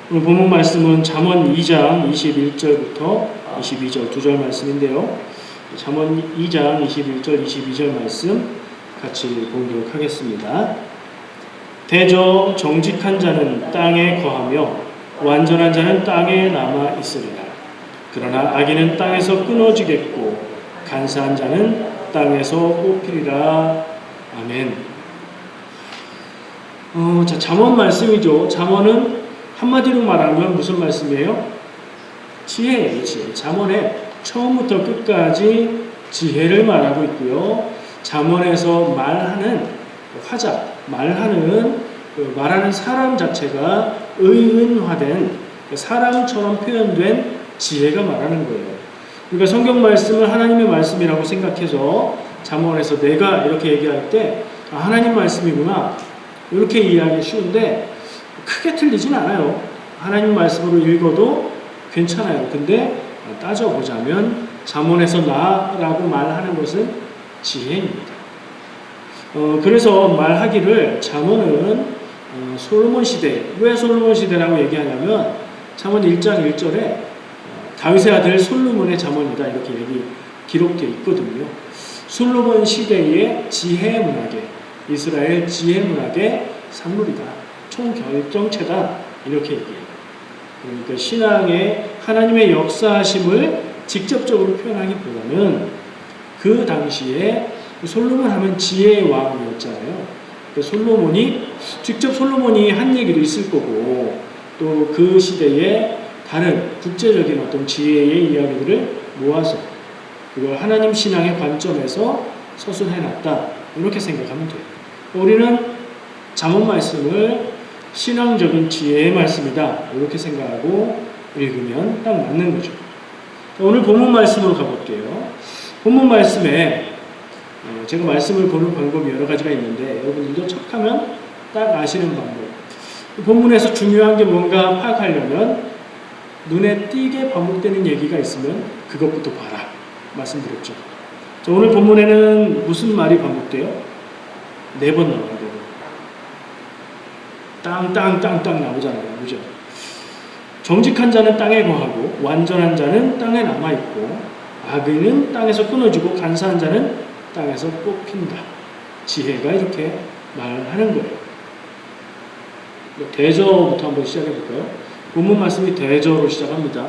오늘 본문 말씀은 잠언 2장 21절부터 22절 두 절 말씀인데요. 잠언 2장 21절 22절 말씀 같이 보도록 하겠습니다. 대저 정직한 자는 땅에 거하며 완전한 자는 땅에 남아 있으리라. 그러나 악인은 땅에서 끊어지겠고 간사한 자는 땅에서 뽑히리라. 아멘. 잠언 말씀이죠. 잠언은 한마디로 말하면 무슨 말씀이에요? 지혜예요, 지혜. 잠언에 처음부터 끝까지 지혜를 말하고 있고요. 잠언에서 말하는 화자, 말하는 사람 자체가 의인화된 사람처럼 표현된 지혜가 말하는 거예요. 그러니까 성경 말씀을 하나님의 말씀이라고 생각해서 잠언에서 내가 이렇게 얘기할 때 하나님 말씀이구나 이렇게 이해하기 쉬운데 크게 틀리진 않아요. 하나님 말씀으로 읽어도 괜찮아요. 근데 따져보자면 잠언에서 나라고 말하는 것은 지혜입니다. 그래서 말하기를 잠언은 솔로몬 시대, 왜 솔로몬 시대라고 얘기하냐면 잠언 1장 1절에 다윗의 아들 솔로몬의 잠언이다 이렇게 기록되어 있거든요. 솔로몬 시대의 지혜 문학의 이스라엘 지혜 문학의 산물이다. 총결정체다 이렇게 얘기해요. 그러니까 신앙의 하나님의 역사하심을 직접적으로 표현하기보다는 그 당시에 솔로몬 하면 지혜의 왕이었잖아요. 그러니까 솔로몬이 한 얘기도 있을 거고 또 그 시대에 다른 국제적인 어떤 지혜의 이야기들을 모아서 그걸 하나님 신앙의 관점에서 서술해놨다 이렇게 생각하면 돼요. 우리는 잠언 말씀을 신앙적인 지혜의 말씀이다 이렇게 생각하고 읽으면 딱 맞는 거죠. 오늘 본문 말씀으로 가볼게요. 본문 말씀에 제가 말씀을 보는 방법이 여러 가지가 있는데 여러분들도 척하면 딱 아시는 방법. 본문에서 중요한 게 뭔가 파악하려면 눈에 띄게 반복되는 얘기가 있으면 그것부터 봐라 말씀드렸죠. 오늘 본문에는 무슨 말이 반복돼요? 4번 나와요. 땅 나오잖아요. 그죠? 정직한 자는 땅에 거하고 완전한 자는 땅에 남아있고 악인은 땅에서 끊어지고 간사한 자는 땅에서 뽑힌다. 지혜가 이렇게 말하는 거예요. 대저부터 한번 시작해 볼까요? 본문 말씀이 대저로 시작합니다.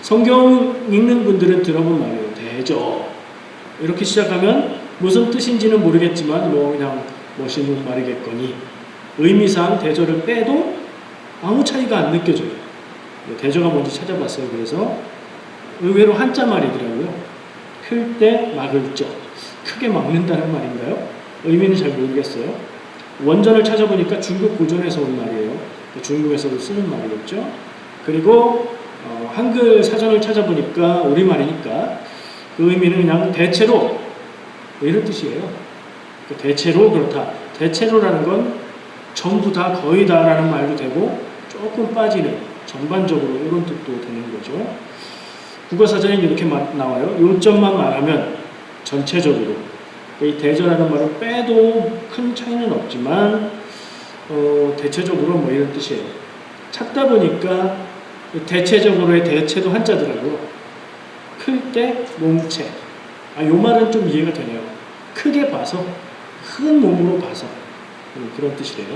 성경 읽는 분들은 들어본 말이에요. 대저. 이렇게 시작하면 무슨 뜻인지는 모르겠지만 그냥 멋있는 말이겠거니 의미상 대저를 빼도 아무 차이가 안 느껴져요. 대저가 뭔지 찾아봤어요. 그래서 의외로 한자 말이더라고요. 클 때 막을 적. 크게 막는다는 말인가요? 의미는 잘 모르겠어요. 원전을 찾아보니까 중국 고전에서 온 말이에요. 중국에서도 쓰는 말이겠죠. 그리고 한글 사전을 찾아보니까 우리말이니까 그 의미는 그냥 대체로 이런 뜻이에요. 대체로 그렇다. 대체로라는 건 전부 다 거의 다라는 말도 되고 조금 빠지는 전반적으로 이런 뜻도 되는 거죠. 국어사전에 이렇게 나와요. 요점만 말하면 전체적으로 이 대저라는 말을 빼도 큰 차이는 없지만 대체적으로 이런 뜻이에요. 찾다 보니까 대체적으로의 대체도 한자더라고요. 클 때 몸체. 요 말은 좀 이해가 되네요. 크게 봐서 큰 몸으로 봐서 그런 뜻이래요.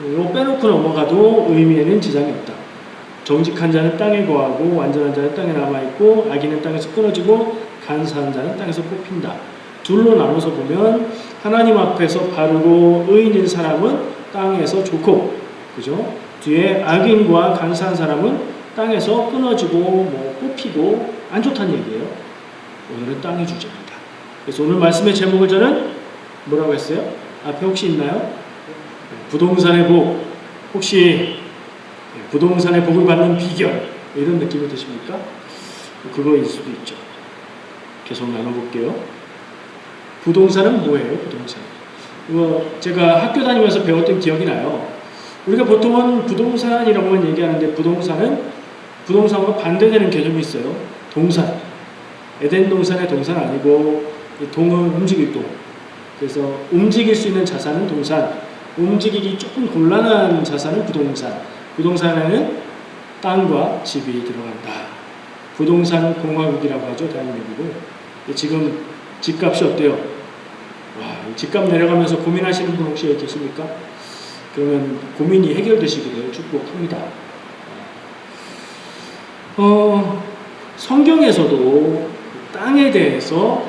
이거 빼놓고 넘어가도 의미에는 지장이 없다. 정직한 자는 땅에 거하고 완전한 자는 땅에 남아있고 악인은 땅에서 끊어지고 간사한 자는 땅에서 뽑힌다. 둘로 나눠서 보면 하나님 앞에서 바르고 의인인 사람은 땅에서 좋고 그죠? 뒤에 악인과 간사한 사람은 땅에서 끊어지고 뽑히고 안 좋다는 얘기예요. 오늘은 땅의 주제입니다. 그래서 오늘 말씀의 제목을 저는 뭐라고 했어요? 앞에 혹시 있나요? 부동산의 복. 혹시 부동산의 복을 받는 비결 이런 느낌이 드십니까? 그거일 수도 있죠. 계속 나눠볼게요. 부동산은 뭐예요? 부동산. 이거 제가 학교 다니면서 배웠던 기억이 나요. 우리가 보통은 부동산이라고만 얘기하는데 부동산과 반대되는 개념이 있어요. 동산. 에덴 동산의 동산 아니고 동은 움직일 동. 그래서 움직일 수 있는 자산은 동산, 움직이기 조금 곤란한 자산은 부동산. 부동산에는 땅과 집이 들어간다. 부동산 공화국이라고 하죠, 대한민국을. 지금 집값이 어때요? 와, 집값 내려가면서 고민하시는 분 혹시 여기 계십니까? 그러면 고민이 해결되시기를 축복합니다. 성경에서도 땅에 대해서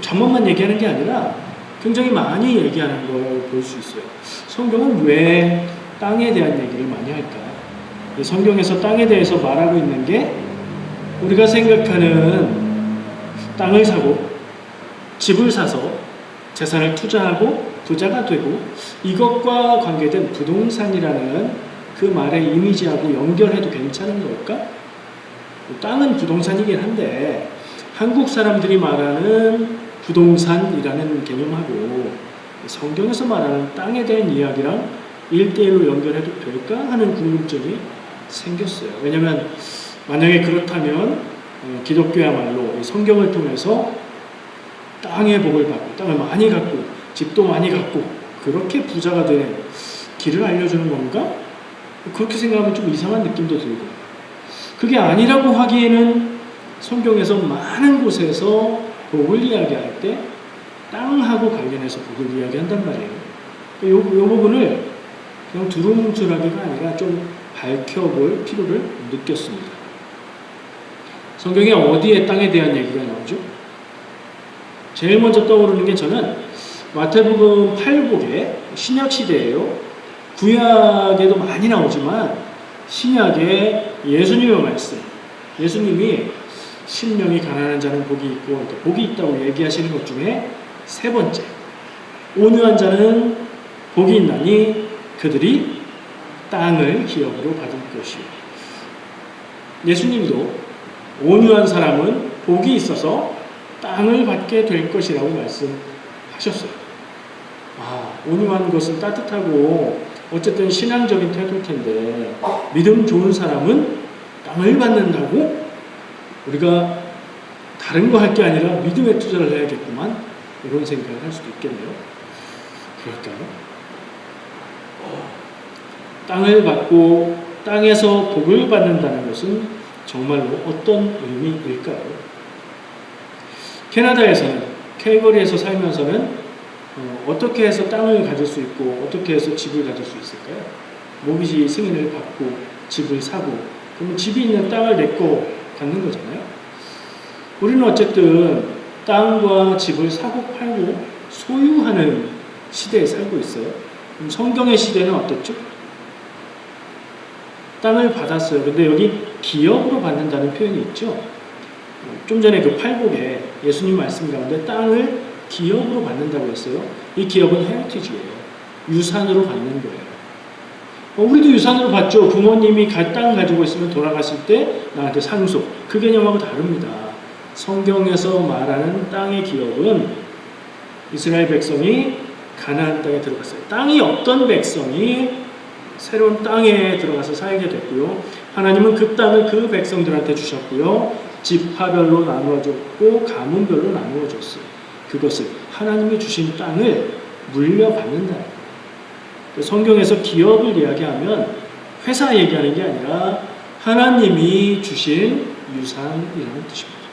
잠깐만 얘기하는 게 아니라 굉장히 많이 얘기하는 걸 볼 수 있어요. 성경은 왜 땅에 대한 얘기를 많이 할까? 성경에서 땅에 대해서 말하고 있는 게 우리가 생각하는 땅을 사고 집을 사서 재산을 투자하고 부자가 되고 이것과 관계된 부동산이라는 그 말의 이미지하고 연결해도 괜찮은 걸까? 땅은 부동산이긴 한데 한국 사람들이 말하는 부동산이라는 개념하고 성경에서 말하는 땅에 대한 이야기랑 1대1로 연결해도 될까 하는 궁금증이 생겼어요. 왜냐하면 만약에 그렇다면 기독교야말로 성경을 통해서 땅의 복을 받고 땅을 많이 갖고 집도 많이 갖고 그렇게 부자가 되는 길을 알려주는 건가? 그렇게 생각하면 좀 이상한 느낌도 들고 그게 아니라고 하기에는 성경에서 많은 곳에서 복을 이야기할 때 땅하고 관련해서 복을 이야기한단 말이에요. 이 부분을 그냥 두루뭉술하기가 아니라 좀 밝혀볼 필요를 느꼈습니다. 성경에 어디에 땅에 대한 얘기가 나오죠? 제일 먼저 떠오르는 게 저는 마태복음 8복에 신약시대예요. 구약에도 많이 나오지만 신약에 예수님의 말씀, 예수님이 심령이 가난한 자는 복이 있고 복이 있다고 얘기하시는 것 중에 세 번째, 온유한 자는 복이 있나니 그들이 땅을 기업으로 받을 것이요. 예수님도 온유한 사람은 복이 있어서 땅을 받게 될 것이라고 말씀하셨어요. 온유한 것은 따뜻하고 어쨌든 신앙적인 태도일 텐데 믿음 좋은 사람은 땅을 받는다고? 우리가 다른 거 할 게 아니라 믿음에 투자를 해야겠구만 이런 생각을 할 수도 있겠네요. 그럴까요? 땅을 받고 땅에서 복을 받는다는 것은 정말로 어떤 의미일까요? 캐나다에서는 캘거리에서 살면서는 어떻게 해서 땅을 가질 수 있고 어떻게 해서 집을 가질 수 있을까요? 모기지 승인을 받고 집을 사고 그러면 집이 있는 땅을 내고 갖는 거잖아요. 우리는 어쨌든 땅과 집을 사고 팔고 소유하는 시대에 살고 있어요. 그럼 성경의 시대는 어땠죠? 땅을 받았어요. 근데 여기 기업으로 받는다는 표현이 있죠. 좀 전에 그 팔복에 예수님 말씀 가운데 땅을 기업으로 받는다고 했어요. 이 기업은 헤리티지예요. 유산으로 받는 거예요. 우리도 유산으로 받죠. 부모님이 땅 가지고 있으면 돌아가실 때 나한테 상속. 그 개념하고 다릅니다. 성경에서 말하는 땅의 기업은 이스라엘 백성이 가나안 땅에 들어갔어요. 땅이 없던 백성이 새로운 땅에 들어가서 살게 됐고요. 하나님은 그 땅을 그 백성들한테 주셨고요. 지파별로 나누어 줬고 가문별로 나누어 줬어요. 그것을 하나님이 주신 땅을 물려받는다. 성경에서 기업을 이야기하면 회사 얘기하는 게 아니라 하나님이 주신 유산이라는 뜻입니다.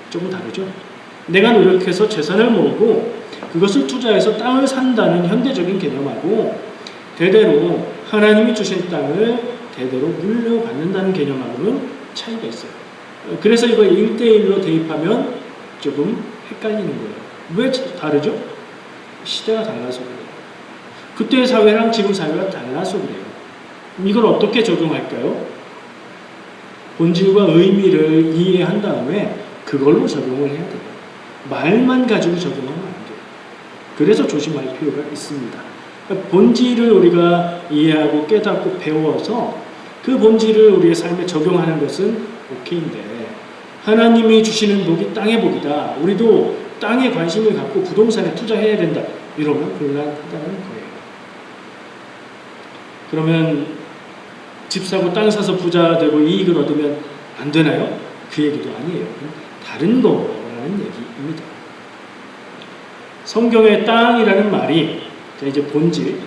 조금 다르죠? 내가 노력해서 재산을 모으고 그것을 투자해서 땅을 산다는 현대적인 개념하고 대대로 하나님이 주신 땅을 대대로 물려받는다는 개념하고는 차이가 있어요. 그래서 이거 1대1로 대입하면 조금 헷갈리는 거예요. 왜 다르죠? 시대가 달라서 그래요. 그때의 사회랑 지금 사회가 달라서 그래요. 이걸 어떻게 적용할까요? 본질과 의미를 이해한 다음에 그걸로 적용을 해야 돼요. 말만 가지고 적용하면 안 돼요. 그래서 조심할 필요가 있습니다. 본질을 우리가 이해하고 깨닫고 배워서 그 본질을 우리의 삶에 적용하는 것은 오케이인데 하나님이 주시는 복이 땅의 복이다. 우리도 땅에 관심을 갖고 부동산에 투자해야 된다. 이러면 곤란하다는 거예요. 그러면 집 사고 땅 사서 부자 되고 이익을 얻으면 안 되나요? 그 얘기도 아니에요. 다른 거라는 얘기입니다. 성경의 땅이라는 말이 이제 본질,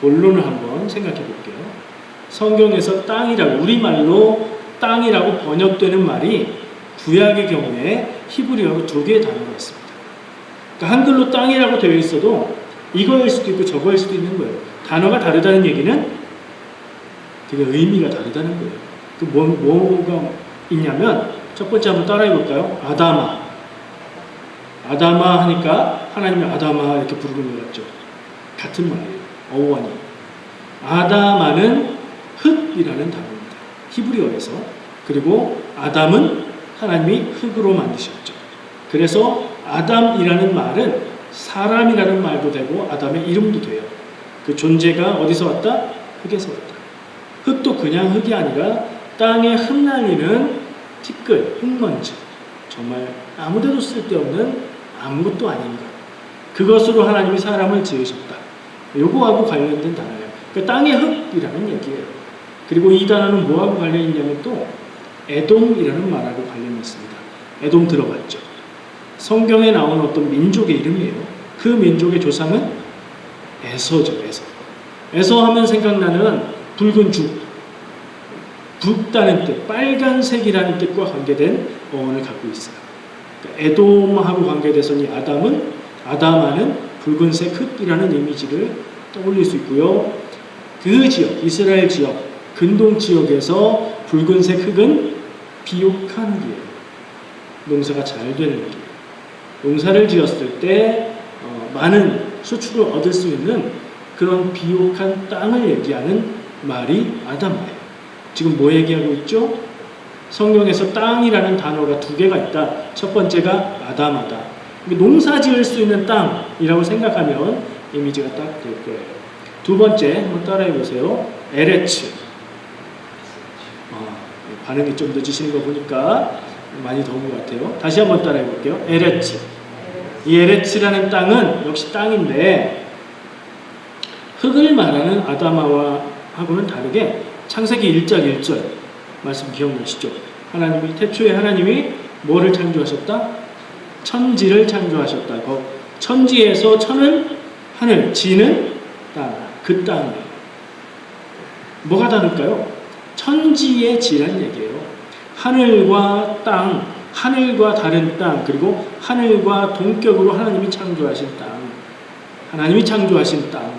본론을 한번 생각해 볼게요. 성경에서 땅이라고, 우리말로 땅이라고 번역되는 말이 구약의 경우에 히브리어로 두 개의 단어가 있습니다. 그러니까 한글로 땅이라고 되어 있어도 이거일 수도 있고 저거일 수도 있는 거예요. 단어가 다르다는 얘기는 그게 의미가 다르다는 거예요. 그 뭐가 있냐면 첫 번째 한번 따라해 볼까요? 아다마. 아다마 하니까 하나님이 아다마 이렇게 부르는 것 같죠. 같은 말이에요. 어원이. 아다마는 흙이라는 단어입니다. 히브리어에서. 그리고 아담은 하나님이 흙으로 만드셨죠. 그래서 아담이라는 말은 사람이라는 말도 되고 아담의 이름도 돼요. 그 존재가 어디서 왔다? 흙에서 왔다. 흙도 그냥 흙이 아니라 땅에 흩날리는 티끌, 흙먼지. 정말 아무데도 쓸데없는 아무것도 아닌 것. 그것으로 하나님이 사람을 지으셨다. 요거하고 관련된 단어예요. 그러니까 땅의 흙이라는 얘기예요. 그리고 이 단어는 뭐하고 관련이 있냐면 또 에돔이라는 말하고 관련이 있습니다. 에돔 들어봤죠? 성경에 나오는 어떤 민족의 이름이에요. 그 민족의 조상은 에서죠. 에서 하면 생각나는 붉은 죽, 붉다는 뜻, 빨간색이라는 뜻과 관계된 어원을 갖고 있어요. 그러니까 에돔하고 관계돼서 이 아다마는 붉은색 흙이라는 이미지를 떠올릴 수 있고요. 그 지역, 이스라엘 지역, 근동 지역에서 붉은색 흙은 비옥한 흙이에요. 농사가 잘 되는 흙이에요. 농사를 지었을 때 많은 수출을 얻을 수 있는 그런 비옥한 땅을 얘기하는 말이 아다마예요. 지금 뭐 얘기하고 있죠? 성경에서 땅이라는 단어가 두 개가 있다. 첫 번째가 아다마다. 농사 지을 수 있는 땅이라고 생각하면 이미지가 딱 될 거예요. 두 번째 한번 따라해 보세요. 에레츠. 반응이 좀 늦으시는 거 보니까 많이 더운 것 같아요. 다시 한번 따라해 볼게요. 에레츠. 이 에레츠라는 땅은 역시 땅인데 흙을 말하는 아다마와하고는 다르게 창세기 1장 1절 말씀 기억나시죠? 하나님이 태초에 하나님이 뭐를 창조하셨다? 천지를 창조하셨다. 천지에서 천은 하늘, 지는 땅, 그 땅이에요. 뭐가 다를까요? 천지의 지란 얘기예요. 하늘과 땅, 하늘과 다른 땅, 그리고 하늘과 동격으로 하나님이 창조하신 땅, 하나님이 창조하신 땅,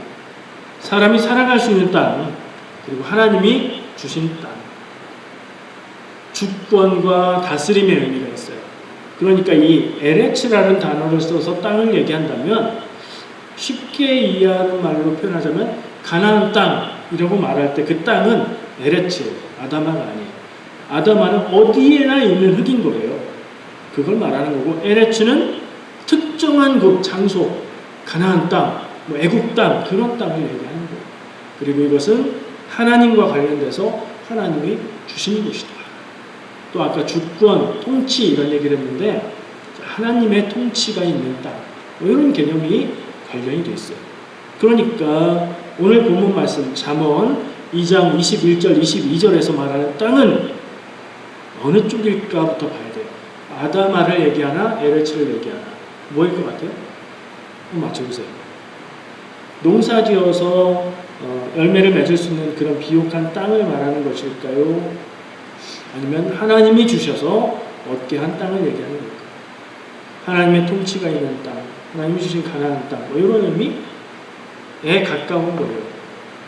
사람이 살아갈 수 있는 땅, 그리고 하나님이 주신 땅. 주권과 다스림의 의미가 있어요. 그러니까 이 에레츠라는 단어를 써서 땅을 얘기한다면 쉽게 이해하는 말로 표현하자면 가나안 땅이라고 말할 때 그 땅은 에레츠, 아다마가 아니에요. 아다마는 어디에나 있는 흙인 거예요. 그걸 말하는 거고 에레츠는 특정한 곳, 장소, 가나안 땅, 애국 땅, 그런 땅을 얘기하는 거예요. 그리고 이것은 하나님과 관련돼서 하나님이 주신 곳이다. 또 아까 주권, 통치 이런 얘기를 했는데 하나님의 통치가 있는 땅, 이런 개념이 관련이 돼 있어요. 그러니까 오늘 본문 말씀 잠언 2장 21절 22절에서 말하는 땅은 어느 쪽일까부터 봐야 돼요. 아다마를 얘기하나 에레츠를 얘기하나 뭐일 것 같아요? 한번 맞춰보세요. 농사지어서 열매를 맺을 수 있는 그런 비옥한 땅을 말하는 것일까요? 아니면 하나님이 주셔서 얻게 한 땅을 얘기하는 걸까요? 하나님의 통치가 있는 땅, 하나님이 주신 가나안 땅, 이런 의미에 가까운 거예요.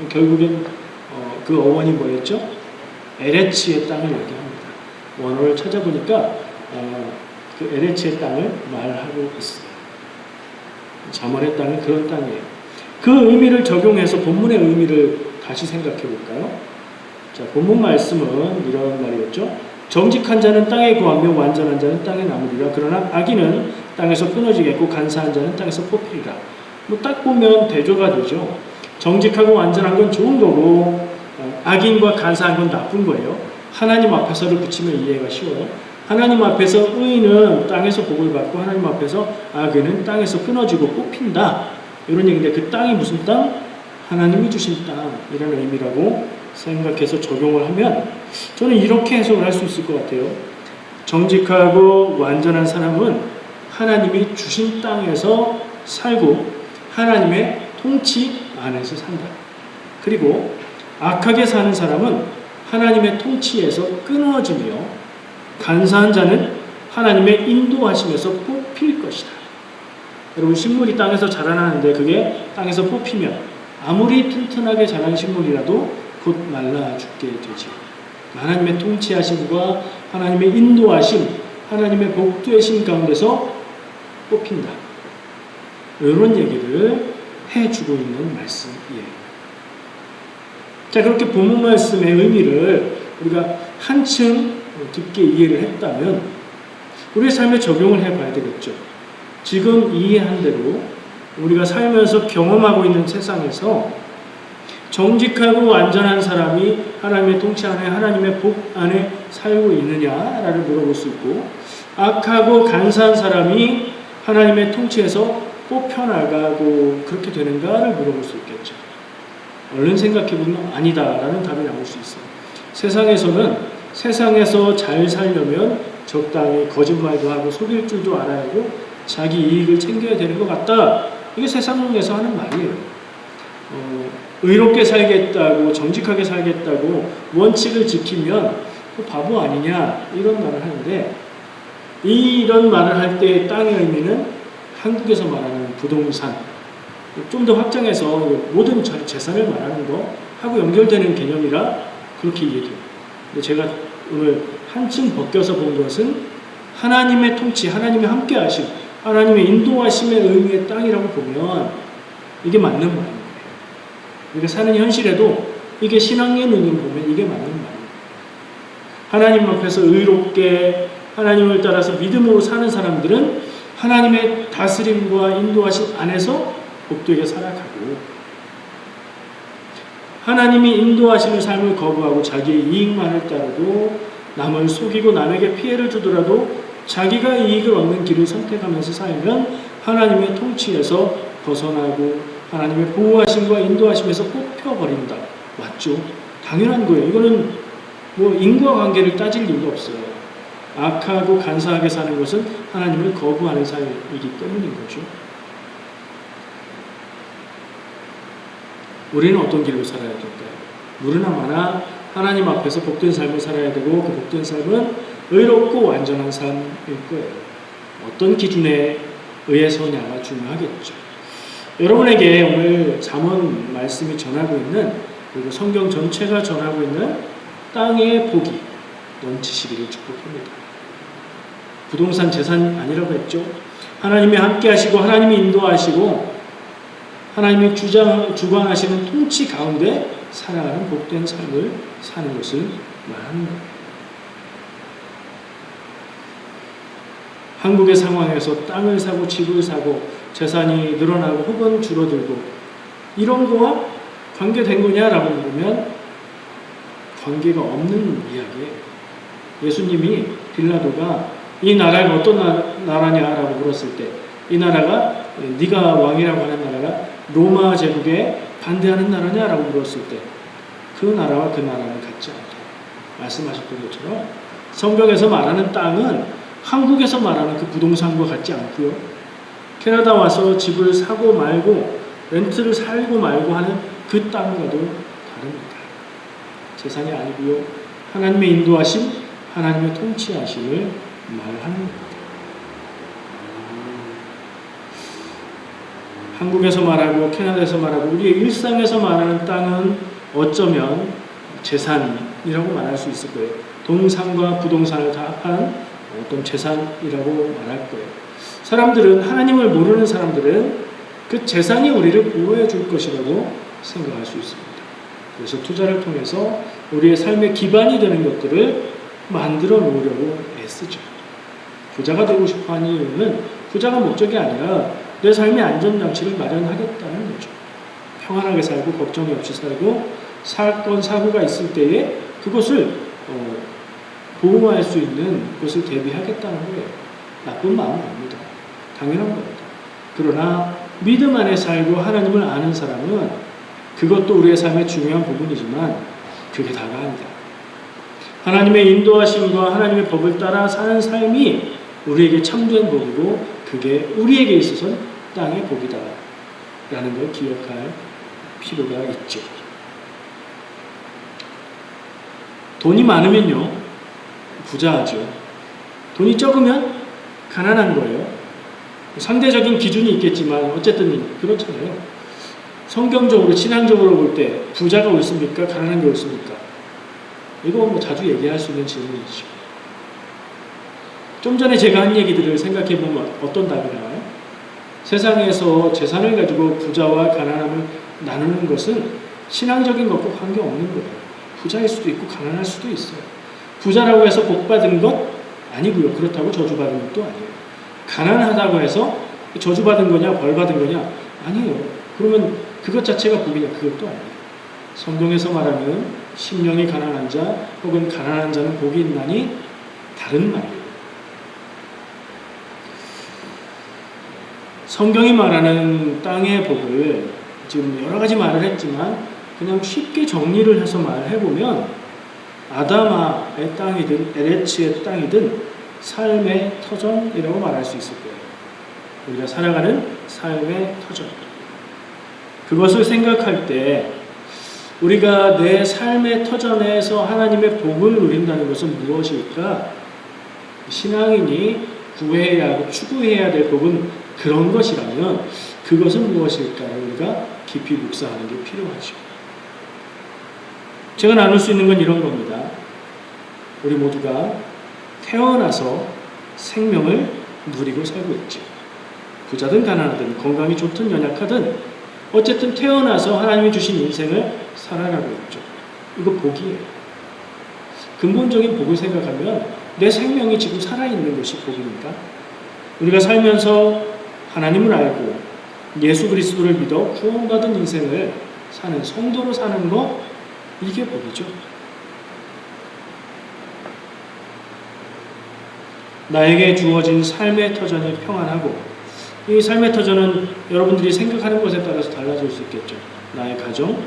결국엔 그 어원이 뭐였죠? 에레츠의 땅을 얘기합니다. 원어를 찾아보니까 그 에레츠의 땅을 말하고 있어요. 잠언의 땅은 그런 땅이에요. 그 의미를 적용해서 본문의 의미를 다시 생각해 볼까요? 자, 본문 말씀은 이런 말이었죠. 정직한 자는 땅에 거하며 완전한 자는 땅에 남으리라. 그러나 악인은 땅에서 끊어지겠고 간사한 자는 땅에서 뽑히리라. 딱 보면 대조가 되죠. 정직하고 완전한 건 좋은 거고 악인과 간사한 건 나쁜 거예요. 하나님 앞에서를 붙이면 이해가 쉬워요. 하나님 앞에서 의인은 땅에서 복을 받고 하나님 앞에서 악인은 땅에서 끊어지고 뽑힌다. 이런 얘기인데 그 땅이 무슨 땅? 하나님이 주신 땅이라는 의미라고 생각해서 적용을 하면 저는 이렇게 해석을 할 수 있을 것 같아요. 정직하고 완전한 사람은 하나님이 주신 땅에서 살고 하나님의 통치 안에서 산다. 그리고 악하게 사는 사람은 하나님의 통치에서 끊어지며 간사한 자는 하나님의 인도하심에서 뽑힐 것이다. 여러분, 식물이 땅에서 자라나는데 그게 땅에서 뽑히면 아무리 튼튼하게 자란 식물이라도 곧 말라 죽게 되지. 하나님의 통치하심과 하나님의 인도하심, 하나님의 복두의 심 가운데서 뽑힌다. 이런 얘기를 해주고 있는 말씀이에요. 자, 그렇게 본문 말씀의 의미를 우리가 한층 깊게 이해를 했다면 우리의 삶에 적용을 해봐야 되겠죠. 지금 이해한 대로 우리가 살면서 경험하고 있는 세상에서 정직하고 완전한 사람이 하나님의 통치 안에, 하나님의 복 안에 살고 있느냐를 물어볼 수 있고, 악하고 간사한 사람이 하나님의 통치에서 뽑혀나가고 그렇게 되는가를 물어볼 수 있겠죠. 얼른 생각해보면 아니다라는 답이 나올 수 있어요. 세상에서는 세상에서 잘 살려면 적당히 거짓말도 하고 속일 줄도 알아야 하고 자기 이익을 챙겨야 되는 것 같다. 이게 세상에서 하는 말이에요. 의롭게 살겠다고, 정직하게 살겠다고 원칙을 지키면 바보 아니냐 이런 말을 하는데, 이런 말을 할 때 땅의 의미는 한국에서 말하는 부동산, 좀 더 확장해서 모든 재산을 말하는 거 하고 연결되는 개념이라 그렇게 이해돼요. 근데 제가 오늘 한층 벗겨서 본 것은 하나님의 통치, 하나님의 함께하심, 하나님의 인도하심의 의미의 땅이라고 보면 이게 맞는 말입니다. 우리가 사는 현실에도 이게 신앙의 눈으로 보면 이게 맞는 말이에요. 하나님 앞에서 의롭게 하나님을 따라서 믿음으로 사는 사람들은 하나님의 다스림과 인도하심 안에서 복되게 살아가고, 하나님이 인도하시는 삶을 거부하고 자기의 이익만을 따르고 남을 속이고 남에게 피해를 주더라도 자기가 이익을 얻는 길을 선택하면서 살면 하나님의 통치에서 벗어나고 하나님의 보호하심과 인도하심에서 뽑혀버린다. 맞죠? 당연한 거예요. 이거는 뭐 인과관계를 따질 이유가 없어요. 악하고 간사하게 사는 것은 하나님을 거부하는 삶이기 때문인 거죠. 우리는 어떤 길로 살아야 될까요? 무르나 마나 하나님 앞에서 복된 삶을 살아야 되고, 그 복된 삶은 의롭고 완전한 삶일 거예요. 어떤 기준에 의해서냐가 중요하겠죠. 여러분에게 오늘 잠언 말씀이 전하고 있는, 그리고 성경 전체가 전하고 있는 땅의 복이 넘치시기를 축복합니다. 부동산 재산 아니라고 했죠. 하나님이 함께 하시고 하나님이 인도하시고 하나님이 주관하시는 통치 가운데 살아가는 복된 삶을 사는 것을 말하는 겁니다. 한국의 상황에서 땅을 사고 집을 사고 재산이 늘어나고 혹은 줄어들고 이런 거와 관계된 거냐라고 물으면 관계가 없는 이야기예요. 예수님이 빌라도가 이 나라가 어떤 나라냐라고 물었을 때, 이 나라가 네가 왕이라고 하는 나라가 로마 제국에 반대하는 나라냐라고 물었을 때 그 나라와 그 나라는 같지 않다 말씀하셨던 것처럼, 성경에서 말하는 땅은 한국에서 말하는 그 부동산과 같지 않고요, 캐나다 와서 집을 사고 말고 렌트를 살고 말고 하는 그 땅과도 다릅니다. 재산이 아니고요, 하나님의 인도하심, 하나님의 통치하심을 말하는 겁니다. 한국에서 말하고 캐나다에서 말하고 우리의 일상에서 말하는 땅은 어쩌면 재산이라고 말할 수 있을 거예요. 동산과 부동산을 다 합한 어떤 재산이라고 말할 거예요. 사람들은, 하나님을 모르는 사람들은 그 재산이 우리를 보호해 줄 것이라고 생각할 수 있습니다. 그래서 투자를 통해서 우리의 삶의 기반이 되는 것들을 만들어 놓으려고 애쓰죠. 부자가 되고 싶어 하는 이유는 부자가 목적이 아니라 내 삶의 안전장치를 마련하겠다는 거죠. 평안하게 살고 걱정이 없이 살고 사건, 사고가 있을 때에 그것을 보호할 수 있는 것을 대비하겠다는 거예요. 나쁜 마음은 아닙니다. 당연한 겁니다. 그러나 믿음 안에 살고 하나님을 아는 사람은 그것도 우리의 삶의 중요한 부분이지만 그게 다가 아니다. 하나님의 인도하심과 하나님의 법을 따라 사는 삶이 우리에게 참된 복이고 그게 우리에게 있어서는 땅의 복이다 라는 걸 기억할 필요가 있죠. 돈이 많으면요, 부자하죠. 돈이 적으면 가난한 거예요. 상대적인 기준이 있겠지만 어쨌든 그렇잖아요. 성경적으로, 신앙적으로 볼 때 부자가 옳습니까? 가난한 게 옳습니까? 이거 뭐 자주 얘기할 수 있는 질문이죠. 좀 전에 제가 한 얘기들을 생각해 보면 어떤 답이 나와요? 세상에서 재산을 가지고 부자와 가난함을 나누는 것은 신앙적인 것과 관계없는 거예요. 부자일 수도 있고 가난할 수도 있어요. 부자라고 해서 복 받은 것 아니고요. 그렇다고 저주받은 것도 아니에요. 가난하다고 해서 저주받은 거냐 벌 받은 거냐? 아니에요. 그러면 그것 자체가 복이냐? 그것도 아니에요. 성경에서 말하는 심령이 가난한 자 혹은 가난한 자는 복이 있나니 다른 말이에요. 성경이 말하는 땅의 복을 지금 여러 가지 말을 했지만 그냥 쉽게 정리를 해서 말해보면 아다마의 땅이든 에레츠의 땅이든 삶의 터전이라고 말할 수 있을 거예요. 우리가 살아가는 삶의 터전. 그것을 생각할 때 우리가 내 삶의 터전에서 하나님의 복을 누린다는 것은 무엇일까? 신앙인이 구해야 하고 추구해야 될 복은 그런 것이라면 그것은 무엇일까를 우리가 깊이 묵상하는 게 필요하죠. 제가 나눌 수 있는 건 이런 겁니다. 우리 모두가 태어나서 생명을 누리고 살고 있죠. 부자든 가난하든 건강이 좋든 연약하든 어쨌든 태어나서 하나님이 주신 인생을 살아가고 있죠. 이거 복이에요. 근본적인 복을 생각하면 내 생명이 지금 살아있는 것이 복입니까? 우리가 살면서 하나님을 알고 예수 그리스도를 믿어 구원받은 인생을 사는 성도로 사는 것, 이게 복이죠. 나에게 주어진 삶의 터전이 평안하고, 이 삶의 터전은 여러분들이 생각하는 것에 따라서 달라질 수 있겠죠. 나의 가정,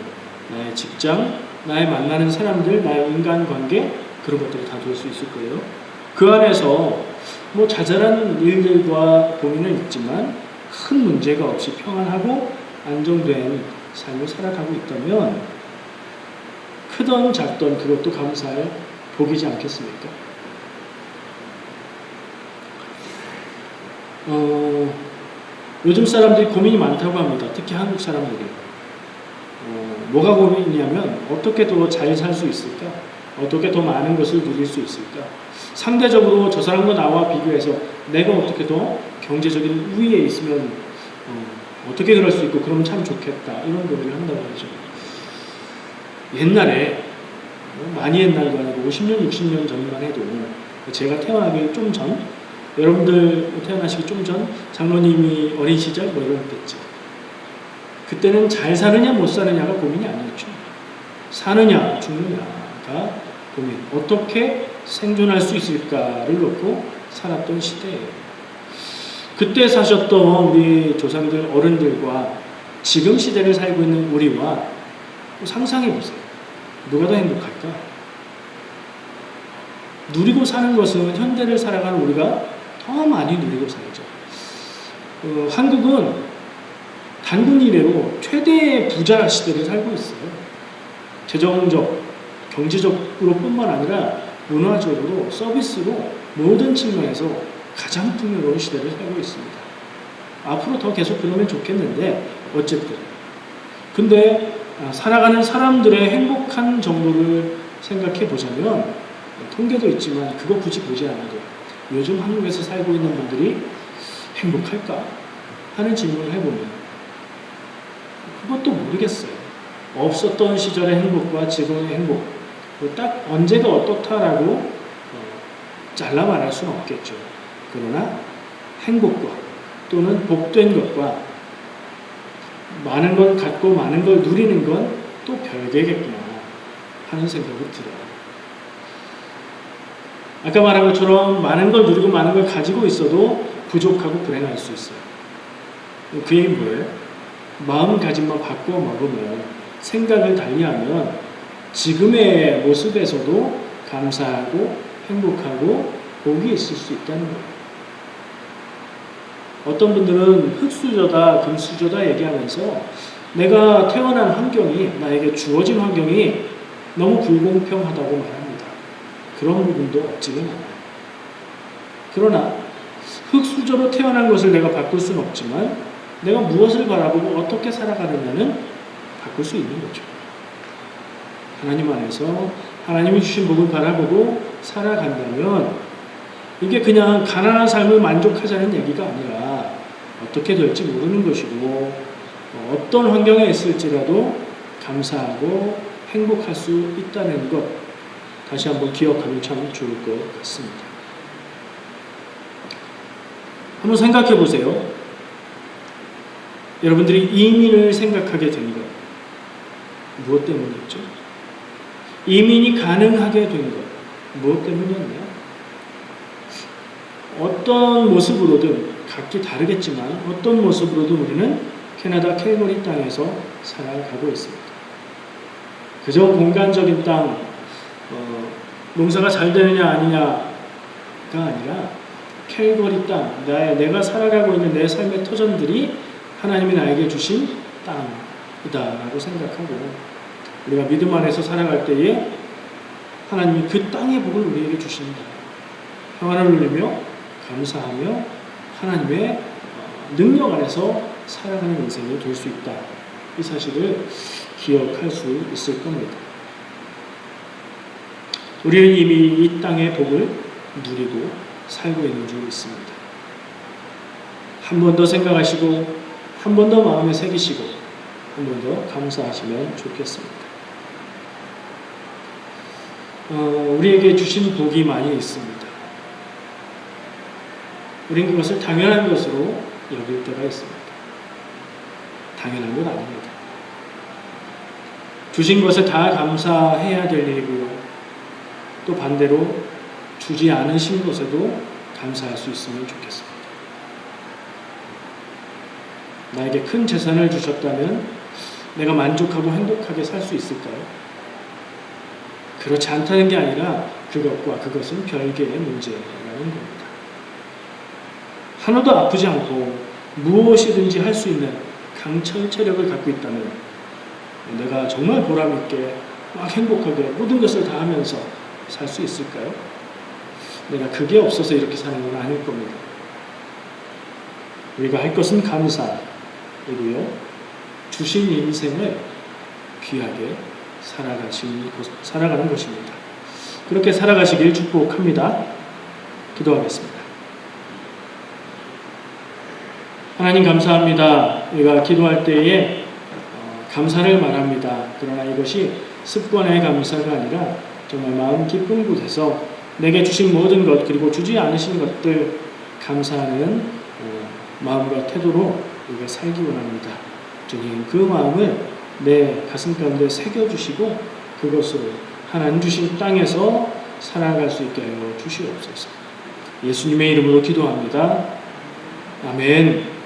나의 직장, 나의 만나는 사람들, 나의 인간관계, 그런 것들이 다 될 수 있을 거예요. 그 안에서 뭐 자잘한 일들과 고민은 있지만 큰 문제가 없이 평안하고 안정된 삶을 살아가고 있다면 크던 작던 그것도 감사할 복이지 않겠습니까? 요즘 사람들이 고민이 많다고 합니다. 특히 한국 사람들이. 뭐가 고민이냐면 어떻게 더 잘 살 수 있을까? 어떻게 더 많은 것을 누릴 수 있을까? 상대적으로 저 사람과 나와 비교해서 내가 어떻게 더 경제적인 우위에 있으면 어떻게 그럴 수 있고 그러면 참 좋겠다, 이런 고민을 한다고 하죠. 옛날에 많이 옛날도 아니고 50년 60년 전만 해도 제가 태어나기 좀 전, 여러분들 태어나시기 좀 전, 장로님이 어린 시절 뭐 이런 때죠. 그때는 잘 사느냐 못 사느냐가 고민이 아니었죠. 사느냐 죽느냐가 고민, 어떻게 생존할 수 있을까를 놓고 살았던 시대예요. 그때 사셨던 우리 조상들, 어른들과 지금 시대를 살고 있는 우리와 상상해 보세요. 누가 더 행복할까? 누리고 사는 것은 현대를 살아가는 우리가 더 많이 누리고 살죠. 한국은 단군 이래로 최대의 부자 시대를 살고 있어요. 재정적, 경제적으로 뿐만 아니라 문화적으로, 서비스로 모든 측면에서 가장 풍요로운 시대를 살고 있습니다. 앞으로 더 계속 그러면 좋겠는데 어쨌든. 근데 살아가는 사람들의 행복한 정도를 생각해 보자면 통계도 있지만 그거 굳이 보지 않아도 요즘 한국에서 살고 있는 분들이 행복할까 하는 질문을 해보면 그것도 모르겠어요. 없었던 시절의 행복과 지금의 행복, 딱 언제가 어떻다라고 잘라 말할 수는 없겠죠. 그러나 행복과 또는 복된 것과 많은 걸 갖고 많은 걸 누리는 건 또 별개겠구나 하는 생각이 들어요. 아까 말한 것처럼 많은 걸 누리고 많은 걸 가지고 있어도 부족하고 불행할 수 있어요. 그 얘기는 뭐예요? 마음가짐만 바꾸어 먹으면, 생각을 달리하면 지금의 모습에서도 감사하고 행복하고 복이 있을 수 있다는 거예요. 어떤 분들은 흙수저다 금수저다 얘기하면서 내가 태어난 환경이, 나에게 주어진 환경이 너무 불공평하다고 말합니다. 그런 부분도 없지는 않아요. 그러나 흙수저로 태어난 것을 내가 바꿀 수는 없지만 내가 무엇을 바라보고 어떻게 살아가느냐는 바꿀 수 있는 거죠. 하나님 안에서 하나님이 주신 복을 바라보고 살아간다면 이게 그냥 가난한 삶을 만족하자는 얘기가 아니라 어떻게 될지 모르는 것이고 어떤 환경에 있을지라도 감사하고 행복할 수 있다는 것 다시 한번 기억하면 참 좋을 것 같습니다. 한번 생각해 보세요. 여러분들이 이민을 생각하게 된 것 무엇 때문이었죠? 이민이 가능하게 된 것 무엇 때문이었나요? 어떤 모습으로든 각기 다르겠지만 어떤 모습으로든 우리는 캐나다 캘거리 땅에서 살아가고 있습니다. 그저 공간적인 땅, 농사가 잘 되느냐 아니냐가 아니라 캘거리 땅, 내가 살아가고 있는 내 삶의 터전들이 하나님이 나에게 주신 땅이다라고 생각하고 우리가 믿음 안에서 살아갈 때에 하나님이 그 땅의 복을 우리에게 주신다. 평안을 누리며 감사하며 하나님의 능력 안에서 살아가는 인생이 될 수 있다. 이 사실을 기억할 수 있을 겁니다. 우리는 이미 이 땅의 복을 누리고 살고 있는 줄 믿습니다. 한 번 더 생각하시고 한 번 더 마음에 새기시고 한 번 더 감사하시면 좋겠습니다. 우리에게 주신 복이 많이 있습니다. 우린 그것을 당연한 것으로 여길 때가 있습니다. 당연한 건 아닙니다. 주신 것을 다 감사해야 될 일이고요. 또 반대로 주지 않으신 것에도 감사할 수 있으면 좋겠습니다. 나에게 큰 재산을 주셨다면 내가 만족하고 행복하게 살 수 있을까요? 그렇지 않다는 게 아니라 그것과 그것은 별개의 문제라는 겁니다. 하나도 아프지 않고 무엇이든지 할 수 있는 강철 체력을 갖고 있다면 내가 정말 보람있게 막 행복하게 모든 것을 다 하면서 살 수 있을까요? 내가 그게 없어서 이렇게 사는 건 아닐 겁니다. 우리가 할 것은 감사이고요. 주신 인생을 귀하게 살아가는 것입니다. 그렇게 살아가시길 축복합니다. 기도하겠습니다. 하나님 감사합니다. 우리가 기도할 때에 감사를 말합니다. 그러나 이것이 습관의 감사가 아니라 정말 마음 깊은 곳에서 내게 주신 모든 것 그리고 주지 않으신 것들 감사하는 마음과 태도로 우리가 살기 원합니다. 주님 그 마음을 내 가슴 가운데 새겨주시고 그것으로 하나님 주신 땅에서 살아갈 수 있게 하여 주시옵소서. 예수님의 이름으로 기도합니다. 아멘.